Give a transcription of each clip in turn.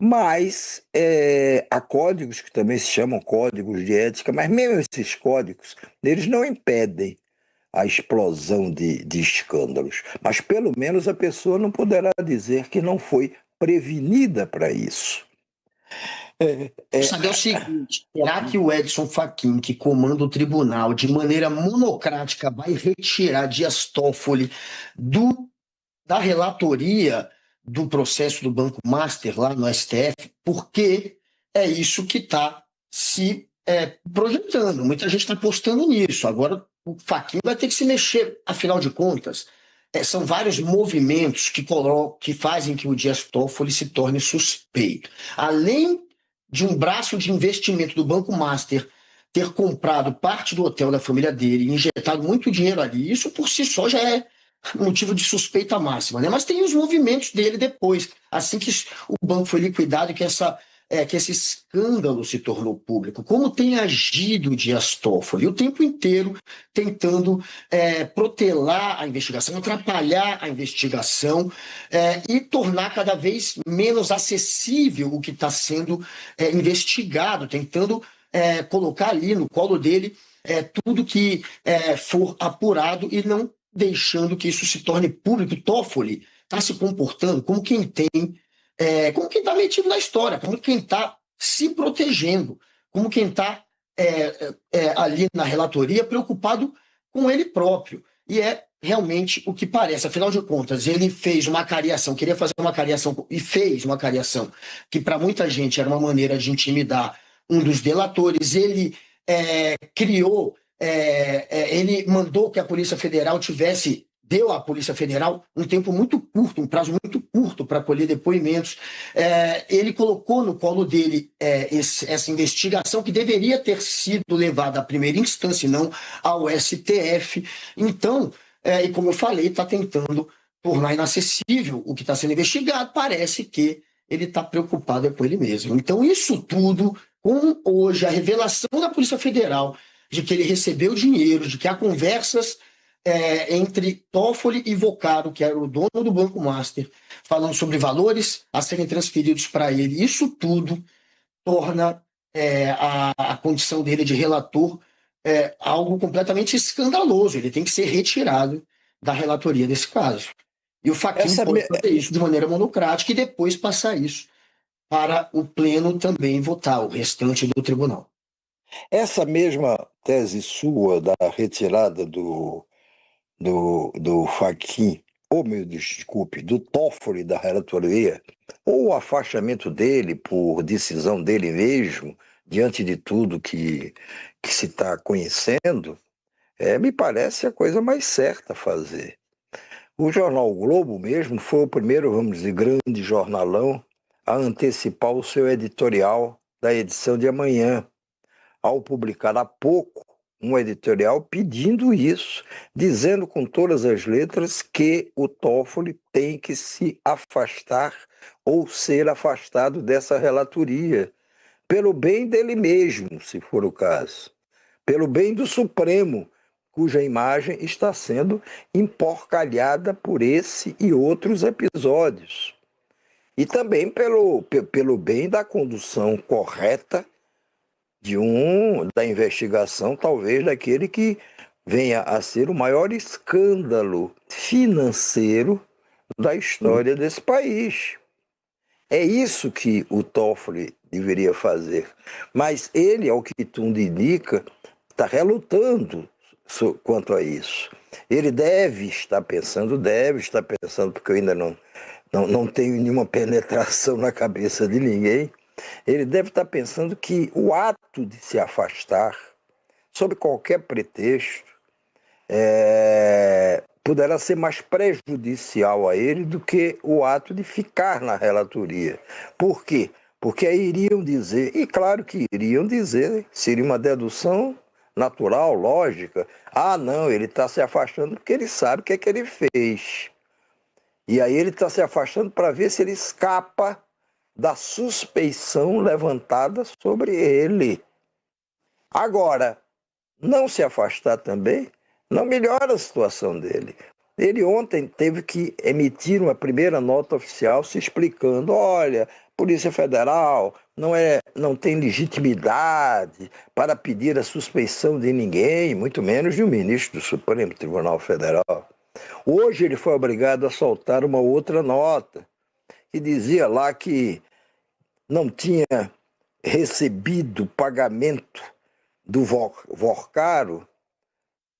Mas há códigos que também se chamam códigos de ética, mas mesmo esses códigos, eles não impedem a explosão de escândalos. Mas pelo menos a pessoa não poderá dizer que não foi prevenida para isso. É, é, Saber o seguinte, será que o Edson Fachin, que comanda o tribunal de maneira monocrática, vai retirar Dias Toffoli do, da relatoria do processo do Banco Master lá no STF? Porque é isso que está se projetando. Muita gente está apostando nisso. Agora o Fachin vai ter que se mexer, afinal de contas. São vários movimentos que fazem que o Dias Toffoli se torne suspeito. Além de um braço de investimento do Banco Master ter comprado parte do hotel da família dele e injetado muito dinheiro ali, isso por si só já é motivo de suspeita máxima, né? Mas tem os movimentos dele depois, assim que o banco foi liquidado e que esse escândalo se tornou público. Como tem agido o Dias Toffoli o tempo inteiro tentando protelar a investigação, atrapalhar a investigação e tornar cada vez menos acessível o que está sendo investigado, tentando colocar ali no colo dele tudo que for apurado e não deixando que isso se torne público. Toffoli está se comportando como quem está metido na história, como quem está se protegendo, como quem está ali na relatoria preocupado com ele próprio. E é realmente o que parece. Afinal de contas, ele fez uma cariação, queria fazer uma cariação e fez uma cariação que para muita gente era uma maneira de intimidar um dos delatores. Ele criou, ele mandou que a Polícia Federal deu à Polícia Federal um tempo muito curto, um prazo muito curto para colher depoimentos. Ele colocou no colo dele essa investigação que deveria ter sido levada à primeira instância e não ao STF. Então, e como eu falei, está tentando tornar inacessível o que está sendo investigado. Parece que ele está preocupado com ele mesmo. Então, isso tudo, com hoje a revelação da Polícia Federal de que ele recebeu dinheiro, de que há conversas entre Toffoli e Vocaro, que era o dono do Banco Master, falando sobre valores a serem transferidos para ele. Isso tudo torna a condição dele de relator algo completamente escandaloso. Ele tem que ser retirado da relatoria desse caso. E o Fachin essa, pode me- fazer isso de maneira monocrática e depois passar isso para o pleno também votar, o restante do tribunal. essa mesma tese sua da retirada do Fachin, ou meu desculpe, do Toffoli da relatoria, ou o afastamento dele por decisão dele mesmo, diante de tudo que se está conhecendo, me parece a coisa mais certa a fazer. O jornal o Globo mesmo foi o primeiro, vamos dizer, grande jornalão a antecipar o seu editorial da edição de amanhã, ao publicar há pouco um editorial pedindo isso, dizendo com todas as letras que o Toffoli tem que se afastar ou ser afastado dessa relatoria, pelo bem dele mesmo, se for o caso, pelo bem do Supremo, cuja imagem está sendo emporcalhada por esse e outros episódios. E também pelo bem da condução correta da investigação, talvez daquele que venha a ser o maior escândalo financeiro da história desse país. É isso que o Toffoli deveria fazer. Mas ele, ao que tudo indica, está relutando quanto a isso. Ele deve estar pensando, porque eu ainda não tenho nenhuma penetração na cabeça de ninguém. Ele deve estar pensando que o ato de se afastar, sob qualquer pretexto, poderá ser mais prejudicial a ele do que o ato de ficar na relatoria. Por quê? Porque aí iriam dizer, e claro que iriam dizer, seria uma dedução natural, lógica, não, ele está se afastando porque ele sabe o que é que ele fez. E aí ele está se afastando para ver se ele escapa da suspeição levantada sobre ele. Agora, não se afastar também não melhora a situação dele. Ele ontem teve que emitir uma primeira nota oficial se explicando, olha, Polícia Federal não tem legitimidade para pedir a suspeição de ninguém, muito menos de um ministro do Supremo Tribunal Federal. Hoje ele foi obrigado a soltar uma outra nota, que dizia lá que não tinha recebido pagamento do Vorcaro,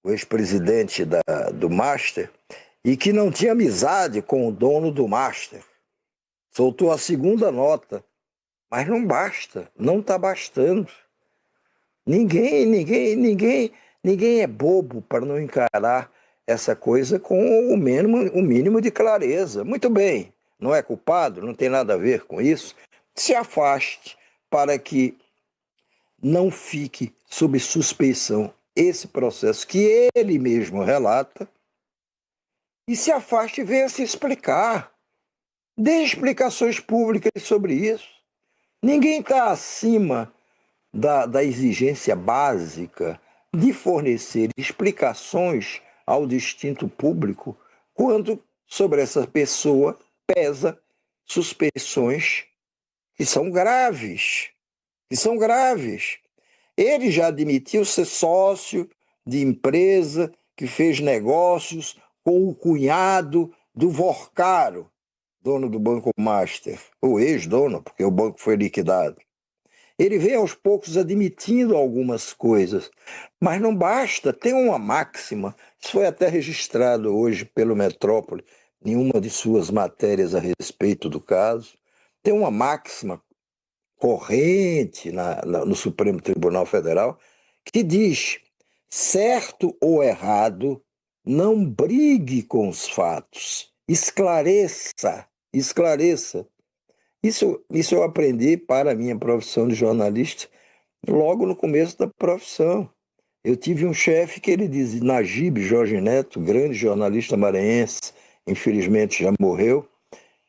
o ex-presidente do Master, e que não tinha amizade com o dono do Master. Soltou a segunda nota, mas não basta, não está bastando. Ninguém é bobo para não encarar essa coisa com o mínimo de clareza. Muito bem, não é culpado, não tem nada a ver com isso. Se afaste para que não fique sob suspeição esse processo que ele mesmo relata, e se afaste e venha se explicar. Dê explicações públicas sobre isso. Ninguém está acima da exigência básica de fornecer explicações ao distinto público quando sobre essa pessoa pesa suspeições que são graves. Ele já admitiu ser sócio de empresa que fez negócios com o cunhado do Vorcaro, dono do Banco Master, o ex-dono, porque o banco foi liquidado. Ele vem aos poucos admitindo algumas coisas, mas não basta, tem uma máxima, isso foi até registrado hoje pelo Metrópole, em uma de suas matérias a respeito do caso, tem uma máxima corrente no Supremo Tribunal Federal que diz, certo ou errado, não brigue com os fatos, esclareça. Isso eu aprendi para a minha profissão de jornalista logo no começo da profissão. Eu tive um chefe que ele dizia, Najib Jorge Neto, grande jornalista maranhense, infelizmente já morreu.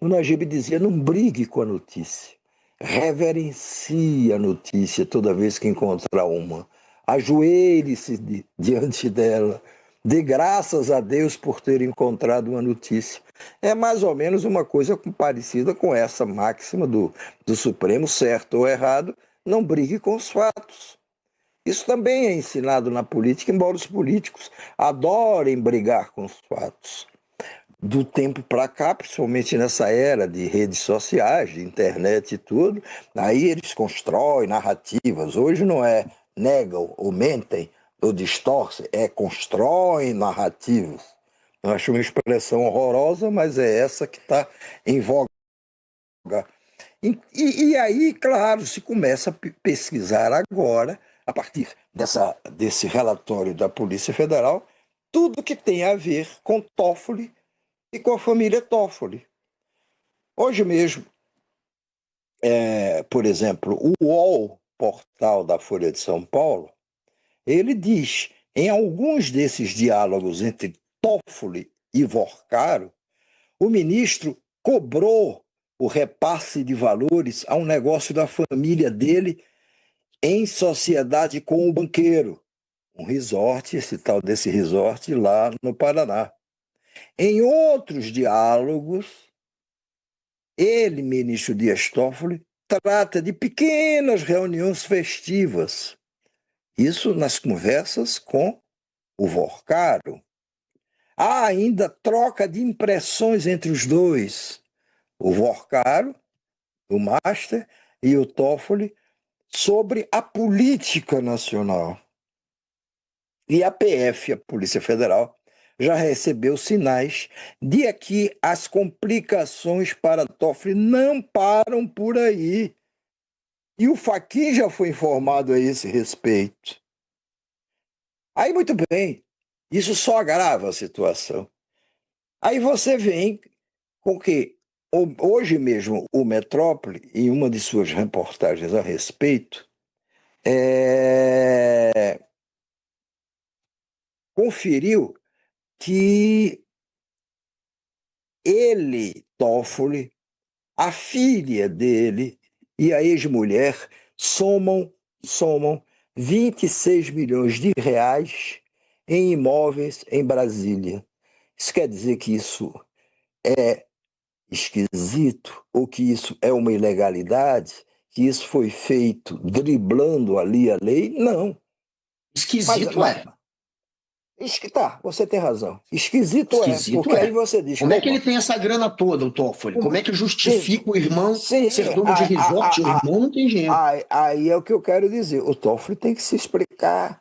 O Najib dizia, não brigue com a notícia, reverencie a notícia toda vez que encontrar uma, ajoelhe-se diante dela, dê graças a Deus por ter encontrado uma notícia. É mais ou menos uma coisa parecida com essa máxima do Supremo, certo ou errado, não brigue com os fatos. Isso também é ensinado na política, embora os políticos adorem brigar com os fatos. Do tempo para cá, principalmente nessa era de redes sociais, de internet e tudo, aí eles constroem narrativas. Hoje não é negam ou mentem ou distorcem, é constroem narrativas. Eu acho uma expressão horrorosa, mas é essa que está em voga. E aí, claro, se começa a pesquisar agora, a partir desse relatório da Polícia Federal, tudo que tem a ver com Toffoli e com a família Toffoli. Hoje mesmo, por exemplo, o UOL, portal da Folha de São Paulo, ele diz, em alguns desses diálogos entre Toffoli e Vorcaro, o ministro cobrou o repasse de valores a um negócio da família dele em sociedade com o banqueiro, um resort, esse tal desse resort lá no Paraná. Em outros diálogos, ele, ministro Dias Toffoli, trata de pequenas reuniões festivas. Isso nas conversas com o Vorcaro. Há ainda troca de impressões entre os dois. O Vorcaro, o Master, e o Toffoli, sobre a política nacional. E a PF, a Polícia Federal, já recebeu sinais de que as complicações para Toffoli não param por aí. E o Fachin já foi informado a esse respeito. Aí, muito bem, isso só agrava a situação. Aí você vem com que, hoje mesmo, o Metrópole, em uma de suas reportagens a respeito, conferiu que ele, Toffoli, a filha dele e a ex-mulher somam 26 milhões de reais em imóveis em Brasília. Isso quer dizer que isso é esquisito, ou que isso é uma ilegalidade, que isso foi feito driblando ali a lei, não. Esquisito é. Tá, você tem razão. Esquisito é, Esquisito porque aí é. você diz, Como é que ele opa, tem essa grana toda, o Toffoli? Como é que sim, justifica o irmão sim, ser dono de resort? O irmão não tem dinheiro. aí é o que eu quero dizer. O Toffoli tem que se explicar.